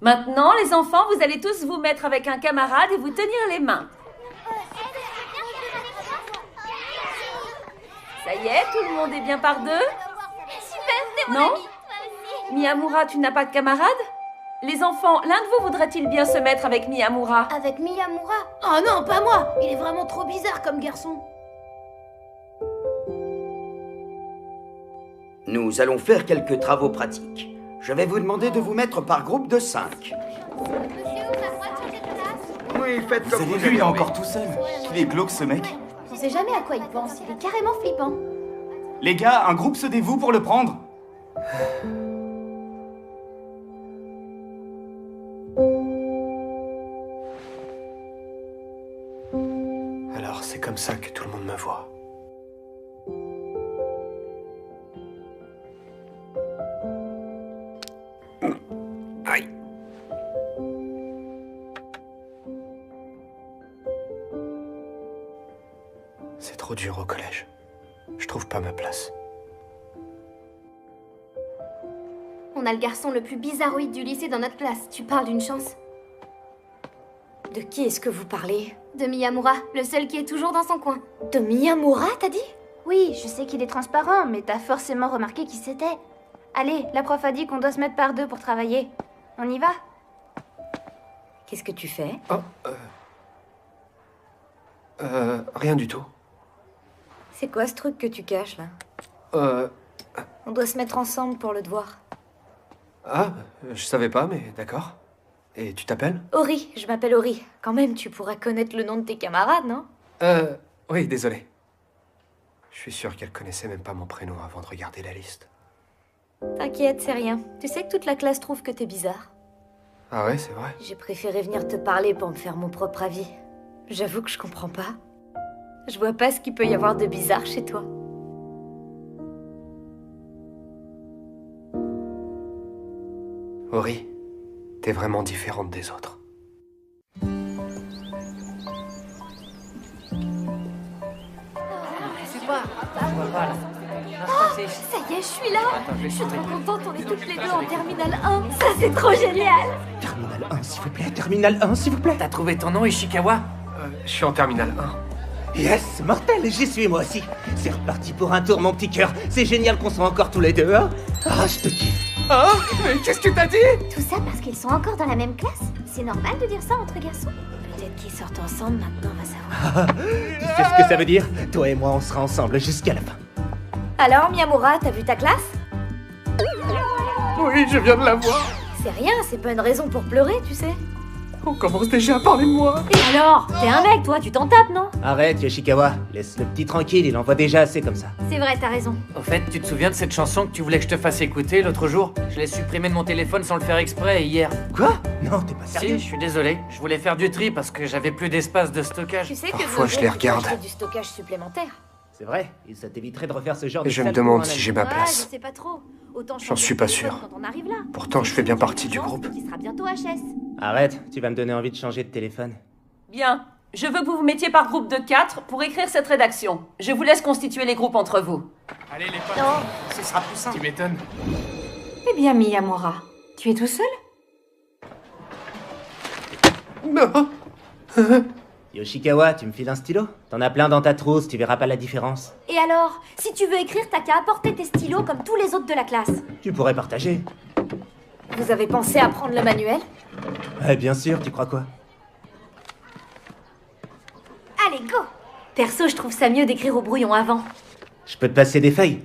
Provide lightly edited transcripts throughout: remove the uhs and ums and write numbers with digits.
Maintenant, les enfants, vous allez tous vous mettre avec un camarade et vous tenir les mains. Ça y est, tout le monde est bien par deux? Super, t'es mon Non? ami. Toi aussi. Miyamura, tu n'as pas de camarade? Les enfants, l'un de vous voudrait-il bien se mettre avec Miyamura? Avec Miyamura. Oh non, pas moi. Il est vraiment trop bizarre comme garçon. Nous allons faire quelques travaux pratiques. Je vais vous demander de vous mettre par groupe de 5. Monsieur, on a le droit de changer de place? Oui, faites Vous comme avez vous vu, avez il est envie. encore tout seul. Il est glauque, ce mec. On sait jamais à quoi il pense, il est carrément flippant. Les gars, un groupe se dévoue pour le prendre. Alors c'est comme ça que tout le monde me voit. Aïe. C'est trop dur au collège. Je trouve pas ma place. On a le garçon le plus bizarroïde du lycée dans notre classe. Tu parles d'une chance. De qui est-ce que vous parlez? De Miyamura, le seul qui est toujours dans son coin. De Miyamura, t'as dit? Oui, je sais qu'il est transparent, mais t'as forcément remarqué qui c'était. Allez, la prof a dit qu'on doit se mettre par deux pour travailler. On y va? Qu'est-ce que tu fais? Oh, rien du tout. C'est quoi ce truc que tu caches, là? Euh, On doit se mettre ensemble pour le devoir. ah, je savais pas, mais d'accord. Et tu t'appelles? Ori, je m'appelle Ori. Quand même, tu pourrais connaître le nom de tes camarades, non? Oui, désolé. Je suis sûr qu'elle connaissait même pas mon prénom avant de regarder la liste. T'inquiète, c'est rien. Tu sais que toute la classe trouve que t'es bizarre. Ah ouais, c'est vrai? J'ai préféré venir te parler pour me faire mon propre avis. J'avoue que je comprends pas. Je vois pas ce qu'il peut y avoir de bizarre chez toi. Ori, t'es vraiment différente des autres. Ça y est, je suis là. Je suis trop contente, on est toutes les deux en terminale 1. Ça, c'est trop génial. Terminal 1, s'il vous plaît, Terminal 1, s'il vous plaît. T'as trouvé ton nom, Ishikawa? Je suis en terminale 1. Yes, mortel, j'y suis moi aussi. C'est reparti pour un tour, mon petit cœur. C'est génial qu'on soit encore tous les deux, hein. Ah, je te kiffe. Ah, mais qu'est-ce que t'as dit? Tout ça parce qu'ils sont encore dans la même classe? C'est normal de dire ça entre garçons? Peut-être qu'ils sortent ensemble maintenant, on va savoir. Tu sais ce que ça veut dire? Toi et moi, on sera ensemble jusqu'à la fin. Alors, Miyamura, t'as vu ta classe? Oui, je viens de la voir. C'est rien, c'est pas une raison pour pleurer, tu sais. On commence déjà à parler de moi. Et alors? T'es un mec, toi, tu t'en tapes, non? Arrête, Yoshikawa. Laisse le petit tranquille, il en voit déjà assez comme ça. C'est vrai, t'as raison. Au fait, tu te souviens de cette chanson que tu voulais que je te fasse écouter l'autre jour? Je l'ai supprimée de mon téléphone sans le faire exprès hier. Quoi? Non, t'es pas Si, sérieux? je suis désolé. Je voulais faire du tri parce que j'avais plus d'espace de stockage. Tu sais Parfois, que je les regarde. du stockage supplémentaire. C'est vrai, et ça t'éviterait de refaire ce genre Et de je me sale demande coup, si hein, j'ai là. ma place. Je sais pas trop. Autant J'en changer suis de pas téléphone sûr. quand on arrive là. Pourtant, je fais bien partie du groupe. Qui sera bientôt HS. Arrête, tu vas me donner envie de changer de téléphone. Bien. Je veux que vous vous mettiez par groupe de 4 pour écrire cette rédaction. Je vous laisse constituer les groupes entre vous. Allez, les potes. Ce sera plus simple. Tu m'étonnes. Eh bien, Miyamura, tu es tout seul? Non. Yoshikawa, tu me files un stylo? T'en as plein dans ta trousse, tu verras pas la différence. Et alors, si tu veux écrire, t'as qu'à apporter tes stylos comme tous les autres de la classe. Tu pourrais partager. Vous avez pensé à prendre le manuel? Bien sûr, tu crois quoi? Allez, go. Perso, je trouve ça mieux d'écrire au brouillon avant. Je peux te passer des feuilles?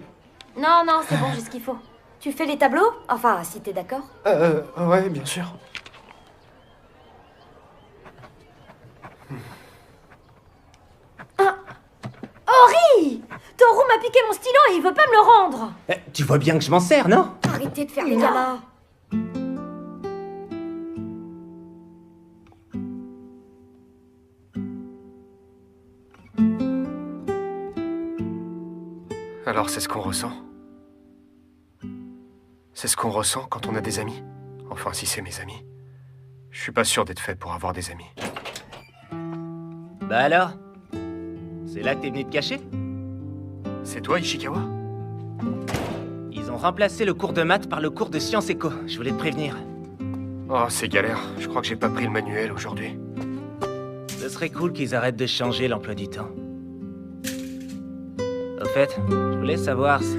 Non, non, c'est bon, j'ai ce qu'il faut. Tu fais les tableaux? Enfin, si t'es d'accord. Ouais, bien sûr. Ori! Toru m'a piqué mon stylo et il veut pas me le rendre. Tu vois bien que je m'en sers, non? Arrêtez de faire les gamins. Alors c'est ce qu'on ressent. C'est ce qu'on ressent quand on a des amis. Enfin, si c'est mes amis. Je suis pas sûr d'être fait pour avoir des amis. Bah alors? C'est là que t'es venu te cacher? C'est toi, Ishikawa? Ils ont remplacé le cours de maths par le cours de sciences éco, je voulais te prévenir. Oh, c'est galère. Je crois que j'ai pas pris le manuel aujourd'hui. Ce serait cool qu'ils arrêtent de changer l'emploi du temps. Au fait, je voulais savoir si...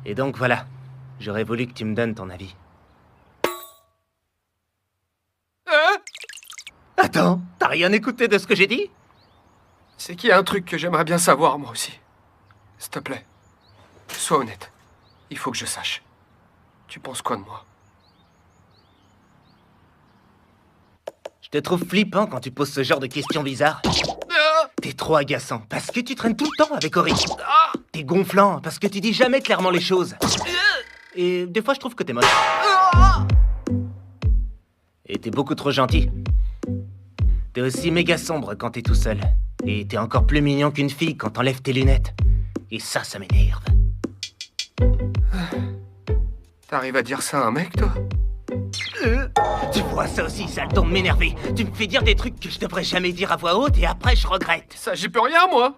Et donc voilà, j'aurais voulu que tu me donnes ton avis. Attends, t'as rien écouté de ce que j'ai dit? C'est qu'il y a un truc que j'aimerais bien savoir, moi aussi. S'il te plaît, sois honnête. Il faut que je sache. Tu penses quoi de moi? Je te trouve flippant quand tu poses ce genre de questions bizarres. T'es trop agaçant, parce que tu traînes tout le temps avec Ori. T'es gonflant, parce que tu dis jamais clairement les choses. Et des fois, je trouve que t'es moche. Et t'es beaucoup trop gentil. T'es aussi méga sombre quand t'es tout seul. Et t'es encore plus mignon qu'une fille quand t'enlèves tes lunettes. Et ça m'énerve. T'arrives à dire ça à un mec, toi? Tu vois, ça aussi, ça a le temps de m'énerver. Tu me fais dire des trucs que je devrais jamais dire à voix haute et après je regrette. Ça, j'y peux rien, moi.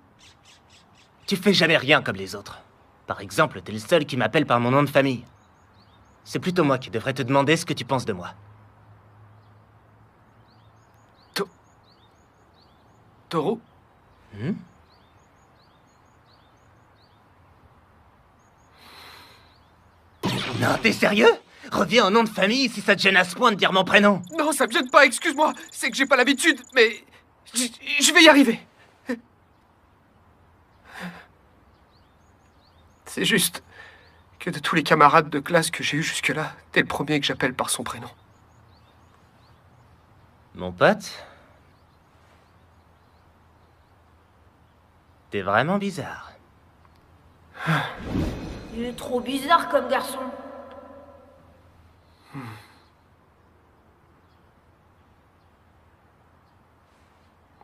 Tu fais jamais rien comme les autres. Par exemple, t'es le seul qui m'appelle par mon nom de famille. C'est plutôt moi qui devrais te demander ce que tu penses de moi. Taureau? Non, t'es sérieux? Reviens en nom de famille si ça te gêne à ce point de dire mon prénom. Non, ça me gêne pas, excuse-moi. C'est que j'ai pas l'habitude, mais... Je vais y arriver. C'est juste que de tous les camarades de classe que j'ai eus jusque-là, t'es le premier que j'appelle par son prénom. Mon pote? T'es vraiment bizarre. Il est trop bizarre comme garçon.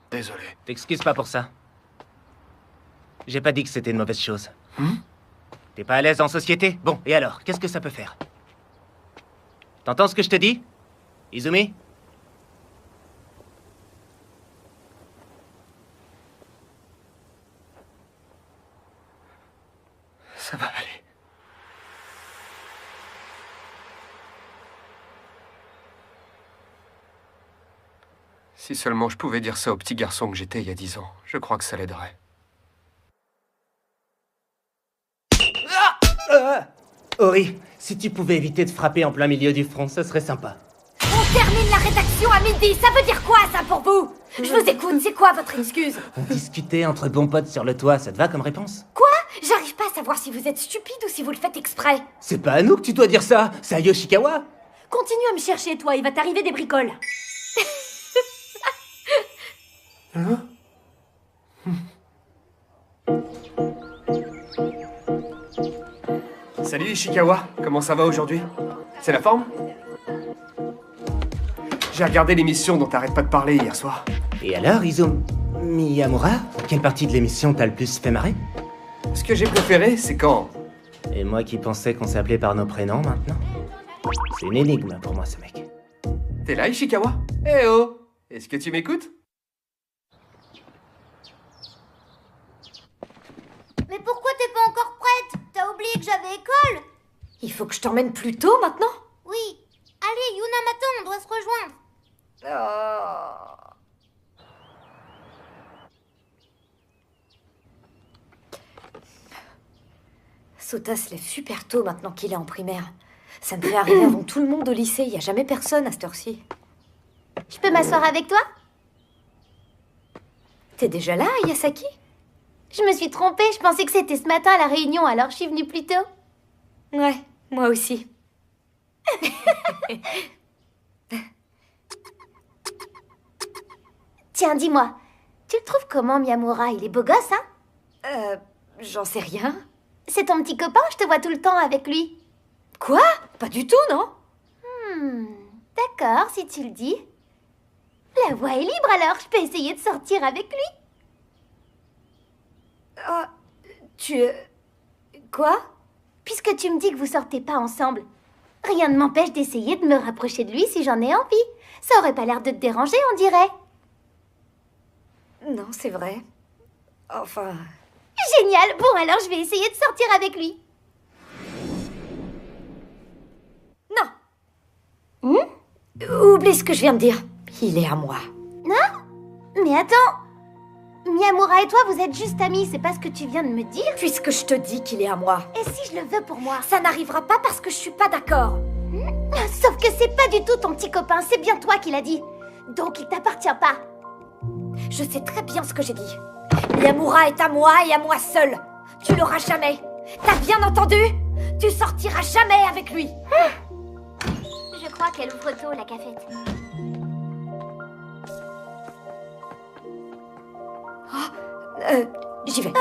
Désolé. T'excuses pas pour ça. J'ai pas dit que c'était une mauvaise chose. T'es pas à l'aise en société? Bon, et alors, qu'est-ce que ça peut faire? T'entends ce que je te dis, Izumi? Ça va aller. Si seulement je pouvais dire ça au petit garçon que j'étais il y a 10 ans, je crois que ça l'aiderait. Ori, si tu pouvais éviter de frapper en plein milieu du front, ça serait sympa. On termine la rédaction à midi. Ça veut dire quoi, ça, pour vous? Je vous écoute. C'est quoi votre excuse? On discutait entre bons potes sur le toit, ça te va comme réponse? Quoi? J'arrive pas à savoir si vous êtes stupide ou si vous le faites exprès. C'est pas à nous que tu dois dire ça, c'est à Yoshikawa. Continue à me chercher, toi. Il va t'arriver des bricoles. Salut Ishikawa, comment ça va aujourd'hui? C'est la forme? J'ai regardé l'émission dont t'arrêtes pas de parler hier soir. Et alors, Izumi Miyamura, quelle partie de l'émission t'a le plus fait marrer? Ce que j'ai préféré, c'est quand... Et moi qui pensais qu'on s'appelait par nos prénoms maintenant? C'est une énigme pour moi, ce mec. T'es là, Ishikawa? Eh oh! Est-ce que tu m'écoutes? Mais pourquoi t'es pas encore prête? T'as oublié que j'avais école? Il faut que je t'emmène plus tôt, maintenant? Oui. Allez, Yuna m'attend, on doit se rejoindre. Sota se lève super tôt maintenant qu'il est en primaire. Ça me fait arriver avant tout le monde au lycée. Il y a jamais personne à cette heure-ci. Je peux m'asseoir avec toi? T'es déjà là, Yasaki? Je me suis trompée, je pensais que c'était ce matin à la réunion, alors je suis venue plus tôt. Ouais, moi aussi. Tiens, dis-moi, tu le trouves comment, Miyamura? Il est beau gosse, hein? J'en sais rien. C'est ton petit copain, je te vois tout le temps avec lui. Quoi? Pas du tout, non? D'accord, si tu le dis. La voie est libre alors, je peux essayer de sortir avec lui. Quoi? Puisque tu me dis que vous sortez pas ensemble, rien ne m'empêche d'essayer de me rapprocher de lui si j'en ai envie. Ça aurait pas l'air de te déranger, on dirait. Non, c'est vrai. Enfin... Génial. Bon, alors je vais essayer de sortir avec lui. Non. Oublie ce que je viens de dire. Il est à moi. Mais attends. Miyamura et toi, vous êtes juste amis, c'est pas ce que tu viens de me dire? Puisque je te dis qu'il est à moi. Et si je le veux pour moi? Ça n'arrivera pas parce que je suis pas d'accord. Sauf que c'est pas du tout ton petit copain, c'est bien toi qui l'as dit. Donc il t'appartient pas. Je sais très bien ce que j'ai dit. Miyamura est à moi et à moi seul. Tu l'auras jamais. T'as bien entendu? Tu sortiras jamais avec lui. Je crois qu'elle ouvre tôt, la cafette. J'y vais.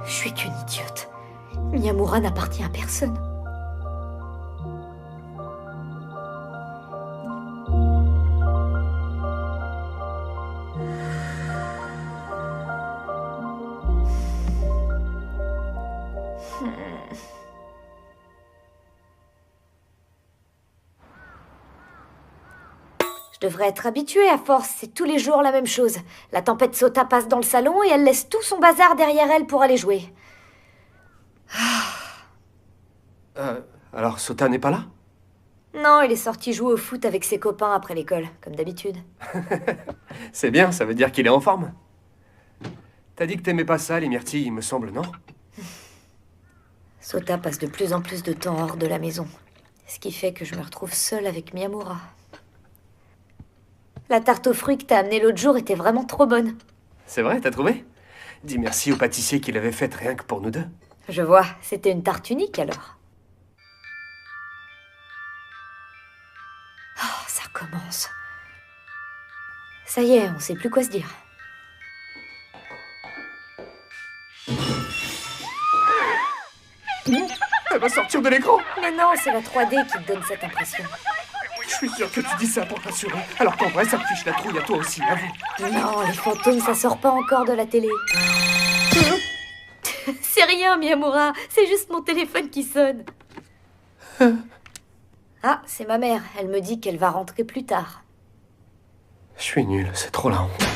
Je suis qu'une idiote. Miyamura n'appartient à personne. Je devrais être habituée à force, c'est tous les jours la même chose. La tempête Sota passe dans le salon et elle laisse tout son bazar derrière elle pour aller jouer. Alors Sota n'est pas là? Non, il est sorti jouer au foot avec ses copains après l'école, comme d'habitude. C'est bien, ça veut dire qu'il est en forme. T'as dit que t'aimais pas ça, les myrtilles, il me semble, non? Sota passe de plus en plus de temps hors de la maison. Ce qui fait que je me retrouve seule avec Miyamura. La tarte aux fruits que t'as amenée l'autre jour était vraiment trop bonne. C'est vrai, t'as trouvé? Dis merci au pâtissier qui l'avait faite rien que pour nous deux. Je vois, c'était une tarte unique alors. Oh, ça commence. Ça y est, on sait plus quoi se dire. Elle va sortir de l'écran! Mais non, c'est la 3D qui te donne cette impression. Je suis sûr que tu dis ça pour t'assurer, alors qu'en vrai ça me fiche la trouille à toi aussi, avoue. Non, les fantômes, ça sort pas encore de la télé. C'est rien, Miyamura. C'est juste mon téléphone qui sonne. Ah, c'est ma mère. Elle me dit qu'elle va rentrer plus tard. Je suis nul, c'est trop la honte.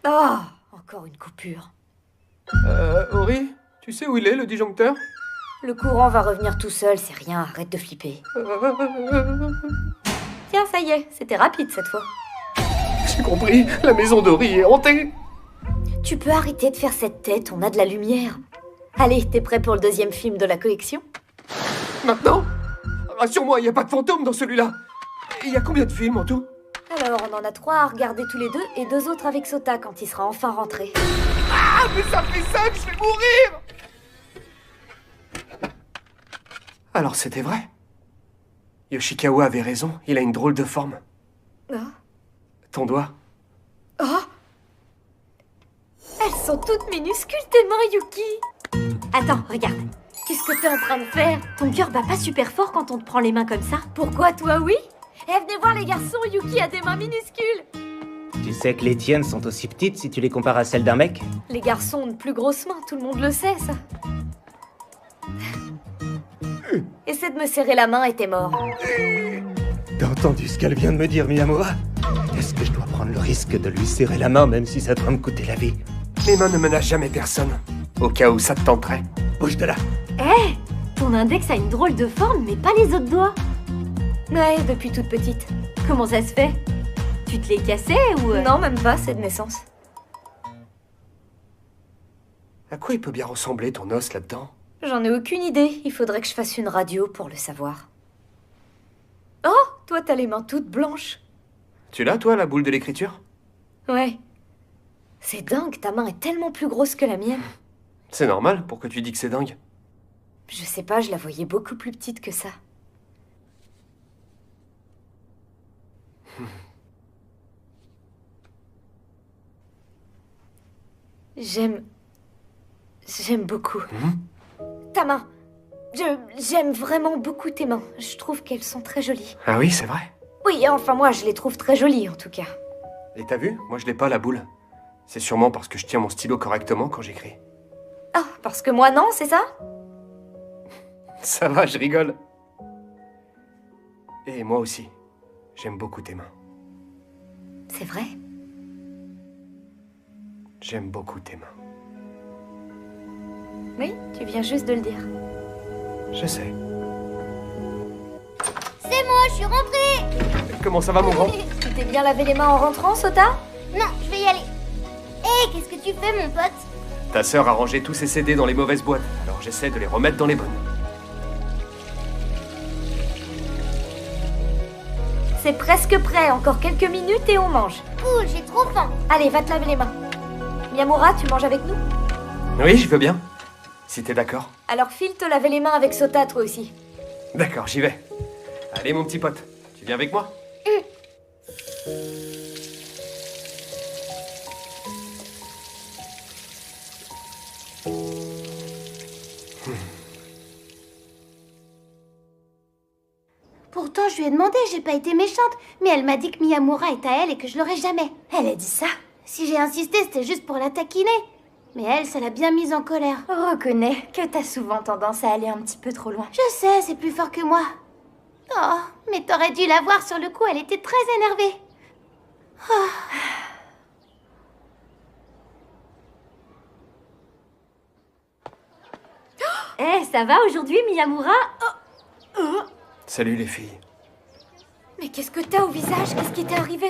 Oh, encore une coupure. Ori, tu sais où il est, le disjoncteur? Le courant va revenir tout seul, c'est rien. Arrête de flipper. Tiens, ça y est. C'était rapide cette fois. J'ai compris, la maison d'Ori est hantée. Tu peux arrêter de faire cette tête, on a de la lumière. Allez, t'es prêt pour le deuxième film de la collection? Maintenant? Rassure-moi, il n'y a pas de fantôme dans celui-là. Il y a combien de films en tout? Alors, on en a 3 à regarder tous les deux et 2 autres avec Sota quand il sera enfin rentré. Ah, mais ça fait ça que je vais mourir! Alors c'était vrai. Yoshikawa avait raison, il a une drôle de forme. Oh. Ton doigt? Oh! Elles sont toutes minuscules, tes mains, Yuki! Attends, regarde. Qu'est-ce que t'es en train de faire? Ton cœur bat pas super fort quand on te prend les mains comme ça? Pourquoi, toi, oui? Eh, venez voir les garçons, Yuki a des mains minuscules! Tu sais que les tiennes sont aussi petites si tu les compares à celles d'un mec? Les garçons ont de plus grosses mains, tout le monde le sait, ça. Essaie de me serrer la main et t'es mort. T'as entendu ce qu'elle vient de me dire, Miyamura? Est-ce que je dois prendre le risque de lui serrer la main même si ça doit me coûter la vie? Mes mains ne menacent jamais personne. Au cas où ça te tenterait. Bouge de là! Eh! Ton index a une drôle de forme, mais pas les autres doigts. Ouais, depuis toute petite. Comment ça se fait? Tu te l'es cassé ou... Non, même pas, c'est de naissance. À quoi il peut bien ressembler ton os là-dedans? J'en ai aucune idée, il faudrait que je fasse une radio pour le savoir. Oh! Toi, t'as les mains toutes blanches. Tu l'as, toi, la boule de l'écriture? Ouais. C'est dingue, ta main est tellement plus grosse que la mienne. C'est normal, pourquoi tu dis que c'est dingue? Je sais pas, je la voyais beaucoup plus petite que ça. J'aime beaucoup. Ta main. J'aime vraiment beaucoup tes mains. Je trouve qu'elles sont très jolies. Ah oui, c'est vrai. Oui, enfin moi, je les trouve très jolies en tout cas. Et t'as vu? Moi, je l'ai pas, la boule. C'est sûrement parce que je tiens mon stylo correctement quand j'écris. Ah, parce que moi non, c'est ça? Ça va, je rigole. Et moi aussi. J'aime beaucoup tes mains. C'est vrai? J'aime beaucoup tes mains. Oui, tu viens juste de le dire. Je sais. C'est moi, je suis rentrée. Comment ça va, mon grand? Tu t'es bien lavé les mains en rentrant, Sota? Non, je vais y aller. Hé, qu'est-ce que tu fais, mon pote? Ta sœur a rangé tous ses CD dans les mauvaises boîtes, alors j'essaie de les remettre dans les bonnes. C'est presque prêt, encore quelques minutes et on mange. Cool, j'ai trop faim. Allez, va te laver les mains. Miyamura, tu manges avec nous? Oui, je veux bien. Si t'es d'accord. Alors file te laver les mains avec Sota, toi aussi. D'accord, j'y vais. Allez, mon petit pote, tu viens avec moi? Pourtant, je lui ai demandé, j'ai pas été méchante. Mais elle m'a dit que Miyamura est à elle et que je l'aurais jamais. Elle a dit ça? Si j'ai insisté, c'était juste pour la taquiner. Mais elle, ça l'a bien mise en colère. Reconnais que t'as souvent tendance à aller un petit peu trop loin. Je sais, c'est plus fort que moi. Oh, mais t'aurais dû la voir sur le coup, elle était très énervée. Eh, ça va aujourd'hui, Miyamura? Salut les filles. Mais qu'est-ce que t'as au visage? Qu'est-ce qui t'est arrivé?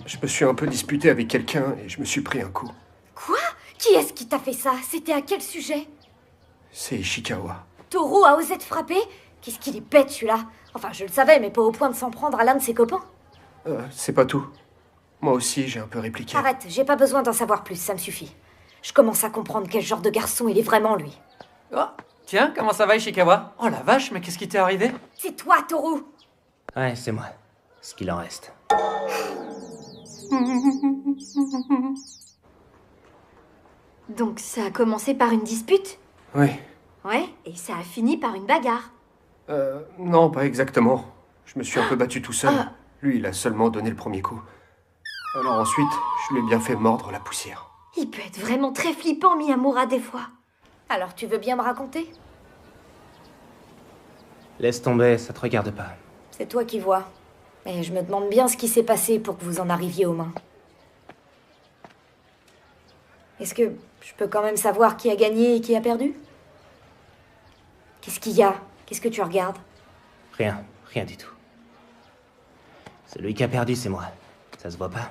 Je me suis un peu disputé avec quelqu'un et je me suis pris un coup. Quoi? Qui est-ce qui t'a fait ça? C'était à quel sujet? C'est Ishikawa. Toru a osé te frapper? Qu'est-ce qu'il est bête, celui-là. Enfin, je le savais, mais pas au point de s'en prendre à l'un de ses copains. C'est pas tout. Moi aussi, j'ai un peu répliqué. Arrête, j'ai pas besoin d'en savoir plus, ça me suffit. Je commence à comprendre quel genre de garçon il est vraiment, lui. Oh, tiens, comment ça va, Ishikawa? Oh la vache, mais qu'est-ce qui t'est arrivé? C'est toi, Toru! Ouais, c'est moi. Ce qu'il en reste. Donc ça a commencé par une dispute? Oui. Ouais, et ça a fini par une bagarre. Non, pas exactement. Je me suis un peu battu tout seul. Ah. Lui, il a seulement donné le premier coup. Alors ensuite, je lui ai bien fait mordre la poussière. Il peut être vraiment très flippant, Miyamura, des fois. Alors tu veux bien me raconter? Laisse tomber, ça te regarde pas. C'est toi qui vois. Mais je me demande bien ce qui s'est passé pour que vous en arriviez aux mains. Est-ce que je peux quand même savoir qui a gagné et qui a perdu? Qu'est-ce qu'il y a? Qu'est-ce que tu regardes? Rien, rien du tout. Celui qui a perdu, c'est moi. Ça se voit pas.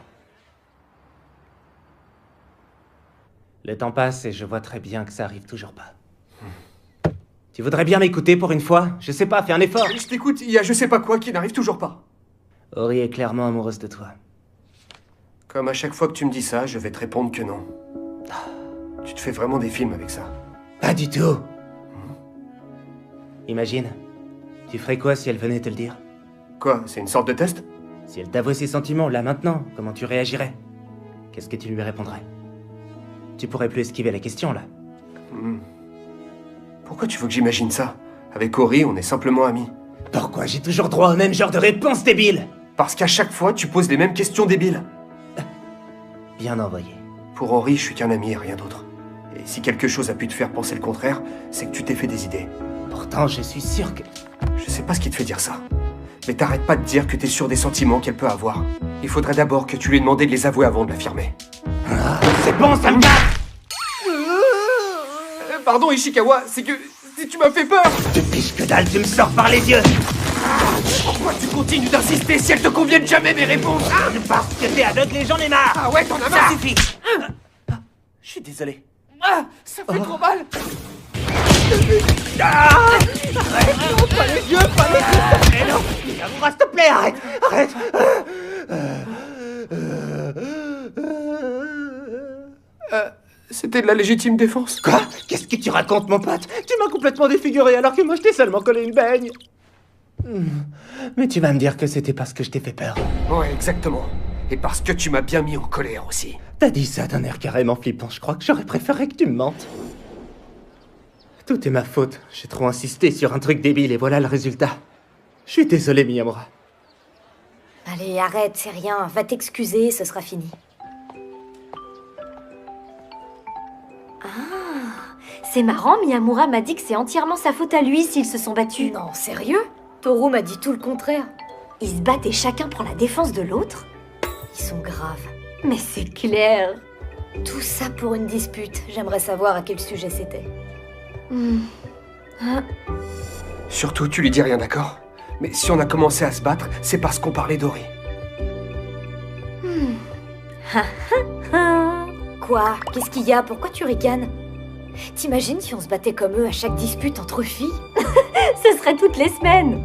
Le temps passe et je vois très bien que ça arrive toujours pas. Tu voudrais bien m'écouter pour une fois? Je sais pas, fais un effort. Je t'écoute, il y a je sais pas quoi qui n'arrive toujours pas. Ori est clairement amoureuse de toi. Comme à chaque fois que tu me dis ça, je vais te répondre que non. Tu te fais vraiment des films avec ça. Pas du tout. Imagine, tu ferais quoi si elle venait te le dire? Quoi, c'est une sorte de test? Si elle t'avouait ses sentiments, là maintenant, comment tu réagirais? Qu'est-ce que tu lui répondrais? Tu pourrais plus esquiver la question, là. Pourquoi tu veux que j'imagine ça? Avec Ori, on est simplement amis. Pourquoi j'ai toujours droit au même genre de réponse débile? Parce qu'à chaque fois, tu poses les mêmes questions débiles. Bien envoyé. Pour Ori, je suis qu'un ami et rien d'autre. Et si quelque chose a pu te faire penser le contraire, c'est que tu t'es fait des idées. Pourtant, je suis sûr que... Je sais pas ce qui te fait dire ça. Mais t'arrêtes pas de dire que t'es sûr des sentiments qu'elle peut avoir. Il faudrait d'abord que tu lui aies demandé de les avouer avant de l'affirmer. Ah, c'est bon, ça me gâte! Pardon, Ishikawa, c'est que... tu m'as fait peur! Tu piches que dalle, tu me sors par les yeux! Pourquoi tu continues d'insister si elles te conviennent jamais mes réponses? Parce que t'es aveugle et j'en ai marre! Ah ouais, t'en as Ça marre! suffit! Je suis désolé. Ah, ça fait trop mal! Mais non! Miyamura, s'il te plaît, arrête! Arrête! C'était de la légitime défense. Quoi? Qu'est-ce que tu racontes, mon pote? Tu m'as complètement défiguré alors que moi je t'ai seulement collé une baigne. Mais tu vas me dire que c'était parce que je t'ai fait peur. Ouais, exactement. Et parce que tu m'as bien mis en colère aussi. T'as dit ça d'un air carrément flippant, je crois que j'aurais préféré que tu me mentes. Tout est ma faute, j'ai trop insisté sur un truc débile et voilà le résultat. Je suis désolé, Miyamura. Allez, arrête, c'est rien. Va t'excuser, ce sera fini. Ah, C'est marrant, Miyamura m'a dit que c'est entièrement sa faute à lui s'ils se sont battus. Non, sérieux? Toru m'a dit tout le contraire. Ils se battent et chacun prend la défense de l'autre? Ils sont graves. Mais c'est clair. Tout ça pour une dispute. J'aimerais savoir à quel sujet c'était. Surtout, tu lui dis rien, d'accord? Mais si on a commencé à se battre, c'est parce qu'on parlait d'Ori. Quoi? Qu'est-ce qu'il y a? Pourquoi tu ricanes? T'imagines si on se battait comme eux à chaque dispute entre filles? Ce serait toutes les semaines.